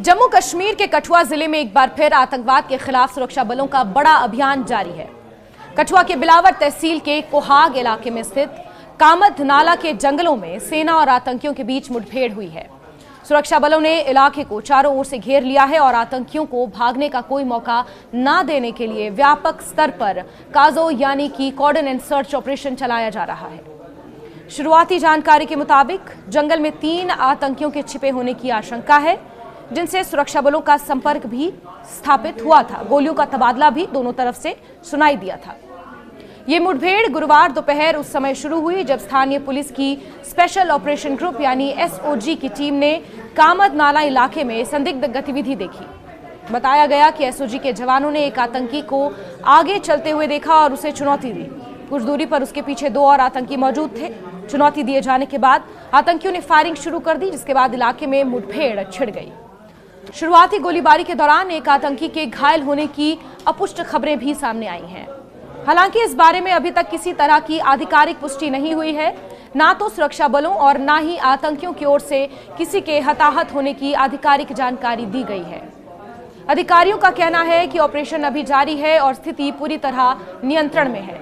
जम्मू कश्मीर के कठुआ जिले में एक बार फिर आतंकवाद के खिलाफ सुरक्षा बलों का बड़ा अभियान जारी है। कठुआ के बिलावर तहसील के कोहाग इलाके में स्थित कामद नाला के जंगलों में सेना और आतंकियों के बीच मुठभेड़ हुई है। सुरक्षा बलों ने इलाके को चारों ओर से घेर लिया है और आतंकियों को भागने का कोई मौका न देने के लिए व्यापक स्तर पर काजो यानी कि कॉर्डन एंड सर्च ऑपरेशन चलाया जा रहा है। शुरुआती जानकारी के मुताबिक जंगल में 3 आतंकियों के छिपे होने की आशंका है, जिनसे सुरक्षा बलों का संपर्क भी स्थापित हुआ था। गोलियों का तबादला भी दोनों तरफ से सुनाई दिया था। ये मुठभेड़ गुरुवार दोपहर उस समय शुरू हुई जब स्थानीय पुलिस की स्पेशल ऑपरेशन ग्रुप यानी एसओजी की टीम ने कामद नाला इलाके में संदिग्ध गतिविधि देखी। बताया गया कि एसओजी के जवानों ने एक आतंकी को आगे चलते हुए देखा और उसे चुनौती दी। कुछ दूरी पर उसके पीछे 2 और आतंकी मौजूद थे। चुनौती दिए जाने के बाद आतंकियों ने फायरिंग शुरू कर दी, जिसके बाद इलाके में मुठभेड़ छिड़ गई। शुरुआती गोलीबारी के दौरान एक आतंकी के घायल होने की अपुष्ट खबरें भी सामने आई हैं। हालांकि इस बारे में अभी तक किसी तरह की आधिकारिक पुष्टि नहीं हुई है। ना तो सुरक्षा बलों और ना ही आतंकियों की ओर से किसी के हताहत होने की आधिकारिक जानकारी दी गई है। अधिकारियों का कहना है कि ऑपरेशन अभी जारी है और स्थिति पूरी तरह नियंत्रण में है।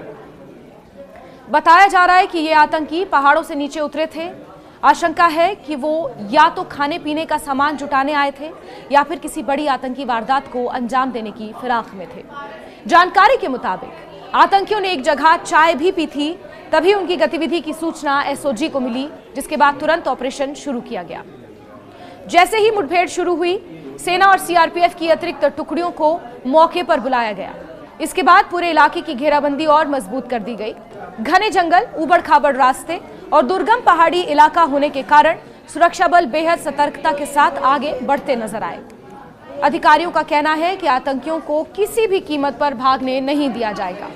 बताया जा रहा है कि ये आतंकी पहाड़ों से नीचे उतरे थे। आशंका है कि वो या तो खाने पीने का सामान जुटाने आए थे या फिर किसी बड़ी आतंकी वारदात को अंजाम देने की फिराक में थे। जानकारी के मुताबिक आतंकियों ने एक जगह चाय भी पी थी, तभी उनकी गतिविधि की सूचना एसओजी को मिली, जिसके बाद तुरंत ऑपरेशन शुरू किया गया। जैसे ही मुठभेड़ शुरू हुई, सेना और सीआरपीएफ की अतिरिक्त टुकड़ियों को मौके पर बुलाया गया। इसके बाद पूरे इलाके की घेराबंदी और मजबूत कर दी गई। घने जंगल, उबड़ खाबड़ रास्ते और दुर्गम पहाड़ी इलाका होने के कारण सुरक्षा बल बेहद सतर्कता के साथ आगे बढ़ते नजर आए। अधिकारियों का कहना है कि आतंकियों को किसी भी कीमत पर भागने नहीं दिया जाएगा।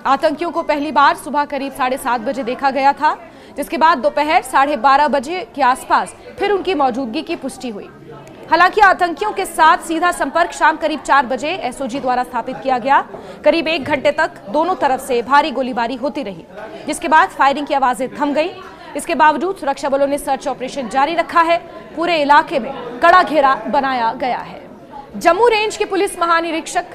आतंकियों को पहली बार सुबह करीब 7:30 बजे देखा गया था, जिसके बाद दोपहर 12:30 बजे के आसपास फिर उनकी मौजूदगी की पुष्टि हुई। हालांकि आतंकियों के साथ सीधा संपर्क शाम करीब 4 बजे एसओजी द्वारा स्थापित किया गया। करीब 1 घंटे तक दोनों तरफ से भारी गोलीबारी होती रही, जिसके बाद फायरिंग की आवाजें थम गई। इसके बावजूद सुरक्षा बलों ने सर्च ऑपरेशन जारी रखा है। पूरे इलाके में कड़ा घेरा बनाया गया है। जम्मू रेंज के पुलिस महानिरीक्षक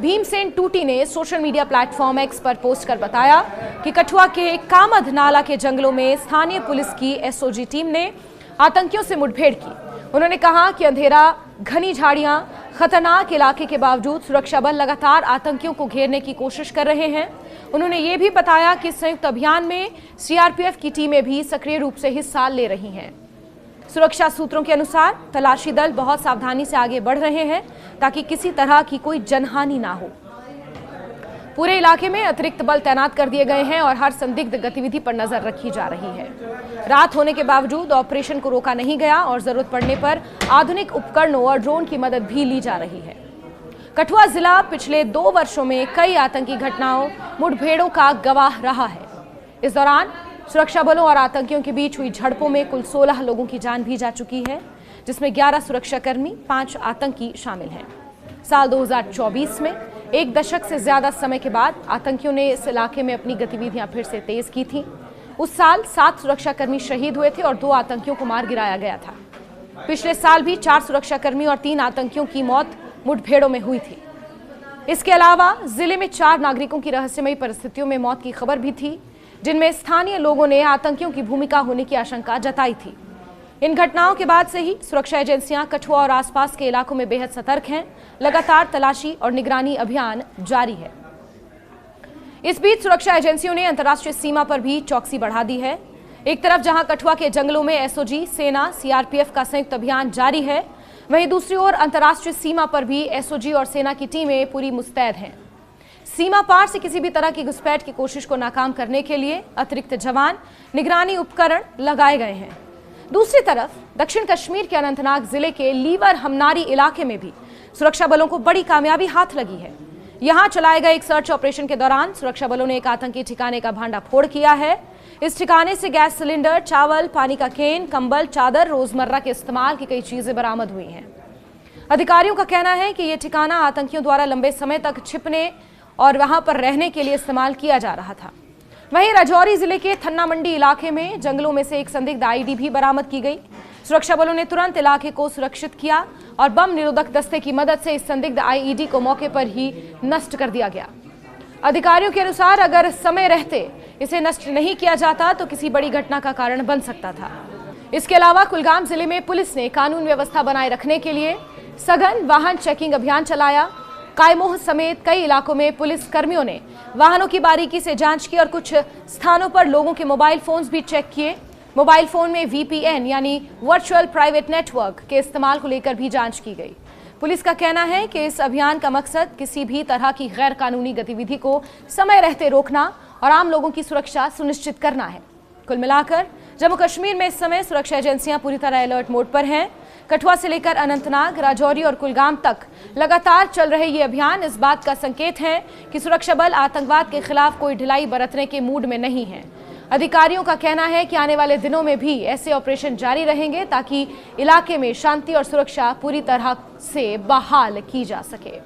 भीमसेन टूटी ने सोशल मीडिया प्लेटफॉर्म एक्स पर पोस्ट कर बताया कि कठुआ के कामद नाला के जंगलों में स्थानीय पुलिस की एसओजी टीम ने आतंकियों से मुठभेड़ की। उन्होंने कहा कि अंधेरा, घनी झाड़ियां, खतरनाक इलाके के बावजूद सुरक्षा बल लगातार आतंकियों को घेरने की कोशिश कर रहे हैं। उन्होंने ये भी बताया कि संयुक्त अभियान में सीआरपीएफ की टीमें भी सक्रिय रूप से हिस्सा ले रही हैं। सुरक्षा सूत्रों के अनुसार तलाशी दल बहुत सावधानी से आगे बढ़ रहे हैं ताकि किसी तरह की कोई जनहानि ना हो। पूरे इलाके में अतिरिक्त बल तैनात कर दिए गए हैं और हर संदिग्ध गतिविधि पर नजर रखी जा रही है। रात होने के बावजूद ऑपरेशन को रोका नहीं गया और जरूरत पड़ने पर आधुनिक उपकरणों और ड्रोन की मदद भी ली जा रही है। कठुआ जिला पिछले 2 वर्षों में कई आतंकी घटनाओं, मुठभेड़ों का गवाह रहा है। इस दौरान सुरक्षा बलों और आतंकियों के बीच हुई झड़पों में कुल 16 लोगों की जान भी जा चुकी है, जिसमें 11 सुरक्षाकर्मी, 5 आतंकी शामिल हैं। साल 2024 में 1 दशक से ज्यादा समय के बाद आतंकियों ने इस इलाके में अपनी गतिविधियां फिर से तेज की थी। उस साल 7 सुरक्षाकर्मी शहीद हुए थे और 2 आतंकियों को मार गिराया गया था। पिछले साल भी 4 सुरक्षाकर्मी और 3 आतंकियों की मौत मुठभेड़ों में हुई थी। इसके अलावा जिले में 4 नागरिकों की रहस्यमयी परिस्थितियों में मौत की खबर भी थी, जिनमें स्थानीय लोगों ने आतंकियों की भूमिका होने की आशंका जताई थी। इन घटनाओं के बाद से ही सुरक्षा एजेंसियां कठुआ और आसपास के इलाकों में बेहद सतर्क हैं। लगातार तलाशी और निगरानी अभियान जारी है। इस बीच सुरक्षा एजेंसियों ने अंतर्राष्ट्रीय सीमा पर भी चौकसी बढ़ा दी है। एक तरफ जहां कठुआ के जंगलों में एसओजी, सेना, सीआरपीएफ का संयुक्त अभियान जारी है, वहीं दूसरी ओर अंतर्राष्ट्रीय सीमा पर भी एसओजी और सेना की टीमें पूरी मुस्तैद हैं। सीमा पार से किसी भी तरह की घुसपैठ की कोशिश को नाकाम करने के लिए अतिरिक्त जवान, निगरानी उपकरण लगाए गए हैं। दूसरी तरफ दक्षिण कश्मीर के अनंतनाग जिले के लीवर हमनारी इलाके में भी सुरक्षा बलों को बड़ी कामयाबी हाथ लगी है। यहां चलाए गए एक सर्च ऑपरेशन के दौरान सुरक्षा बलों ने एक आतंकी ठिकाने का भांडाफोड़ किया है। इस ठिकाने से गैस सिलेंडर, चावल, पानी का केन, कंबल, चादर, रोजमर्रा के इस्तेमाल की कई चीजें बरामद हुई हैं। अधिकारियों का कहना है कि यह ठिकाना आतंकियों द्वारा लंबे समय तक छिपने और वहां पर रहने के लिए इस्तेमाल किया जा रहा था। वहीं राजौरी जिले के थन्ना मंडी इलाके में जंगलों में से एक संदिग्ध आईडी भी बरामद की गई। सुरक्षा बलों ने तुरंत इलाके को सुरक्षित किया और बम निरोधक दस्ते की मदद से इस संदिग्ध आईईडी को मौके पर ही नष्ट कर दिया गया। अधिकारियों के अनुसार अगर समय रहते इसे नष्ट नहीं किया जाता तो किसी बड़ी घटना का कारण बन सकता था। इसके अलावा कुलगाम जिले में पुलिस ने कानून व्यवस्था बनाए रखने के लिए सघन वाहन चेकिंग अभियान चलाया। कायमोह समेत कई इलाकों में पुलिस कर्मियों ने वाहनों की बारीकी से जांच की और कुछ स्थानों पर लोगों के मोबाइल फोन्स भी चेक किए। मोबाइल फोन में VPN यानी वर्चुअल प्राइवेट नेटवर्क के इस्तेमाल को लेकर भी जांच की गई। पुलिस का कहना है कि इस अभियान का मकसद किसी भी तरह की गैर कानूनी गतिविधि को समय रहते रोकना और आम लोगों की सुरक्षा सुनिश्चित करना है। कुल मिलाकर जम्मू कश्मीर में इस समय सुरक्षा एजेंसियां पूरी तरह अलर्ट मोड पर हैं। कठुआ से लेकर अनंतनाग, राजौरी और कुलगाम तक लगातार चल रहे ये अभियान इस बात का संकेत है कि सुरक्षा बल आतंकवाद के खिलाफ कोई ढिलाई बरतने के मूड में नहीं है। अधिकारियों का कहना है कि आने वाले दिनों में भी ऐसे ऑपरेशन जारी रहेंगे ताकि इलाके में शांति और सुरक्षा पूरी तरह से बहाल की जा सके।